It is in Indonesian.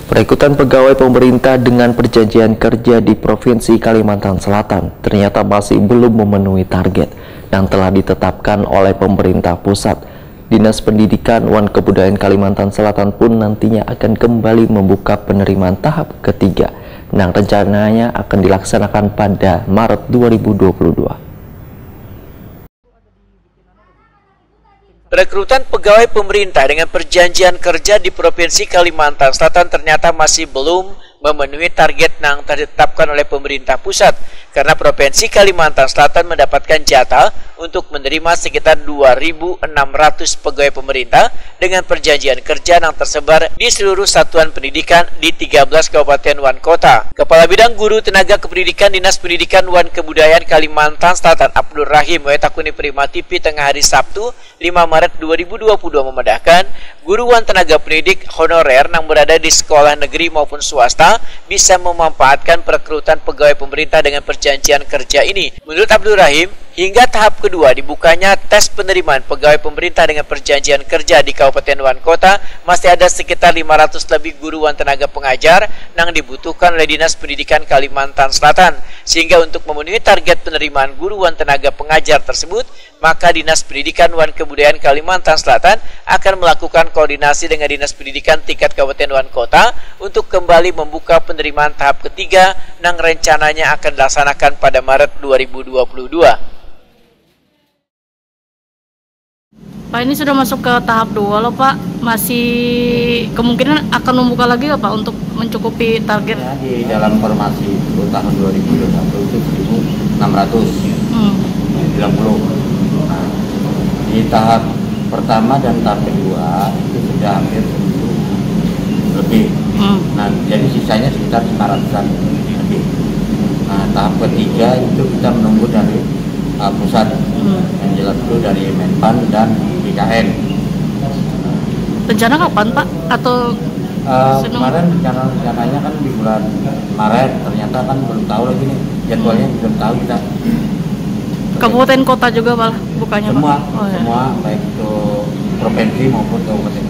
Perekrutan pegawai pemerintah dengan perjanjian kerja di Provinsi Kalimantan Selatan ternyata masih belum memenuhi target yang telah ditetapkan oleh pemerintah pusat. Dinas Pendidikan dan Kebudayaan Kalimantan Selatan pun nantinya akan kembali membuka penerimaan tahap ketiga yang rencananya akan dilaksanakan pada Maret 2022. Rekrutan pegawai pemerintah dengan perjanjian kerja di Provinsi Kalimantan Selatan ternyata masih belum memenuhi target yang ditetapkan oleh pemerintah pusat karena Provinsi Kalimantan Selatan mendapatkan jatah untuk menerima sekitar 2.600 pegawai pemerintah dengan perjanjian kerja yang tersebar di seluruh satuan pendidikan di 13 kabupaten dan kota. Kepala Bidang Guru Tenaga Kependidikan Dinas Pendidikan dan Kebudayaan Kalimantan Selatan Abdul Rahim Wetakuni Prima TV tengah hari Sabtu 5 Maret 2022 memedahkan guruan tenaga pendidik honorer yang berada di sekolah negeri maupun swasta bisa memanfaatkan perekrutan pegawai pemerintah dengan perjanjian kerja ini. Menurut Abdul Rahim, hingga tahap kedua dibukanya tes penerimaan pegawai pemerintah dengan perjanjian kerja di kabupaten dan kota, masih ada sekitar 500 lebih guruan tenaga pengajar yang dibutuhkan oleh Dinas Pendidikan Kalimantan Selatan. Sehingga untuk memenuhi target penerimaan guruan tenaga pengajar tersebut, maka Dinas Pendidikan dan Kebudayaan Kalimantan Selatan akan melakukan koordinasi dengan Dinas Pendidikan tingkat kabupaten dan kota untuk kembali membuka penerimaan tahap ketiga yang rencananya akan dilaksanakan pada Maret 2022. Pak, ini sudah masuk ke tahap 2 loh Pak, masih kemungkinan akan membuka lagi Pak untuk mencukupi target? Ya, di dalam formasi itu tahun 2021 itu 1.690. Nah, di tahap pertama dan tahap kedua itu sudah hampir 1.000 lebih. Nah, jadi sisanya sekitar 500-an lebih. Nah, tahap ketiga itu kita menunggu dari pusat, yang jelas itu dari Menpan dan BKN. Rencana kapan Pak? Atau kemarin rencananya kan di bulan Maret, ternyata kan belum tahu lagi nih jadwalnya, belum tahu kita. Kabupaten kota juga Pak bukanya Semua, Pak? Oh, ya. Semua baik itu provinsi maupun kabupaten.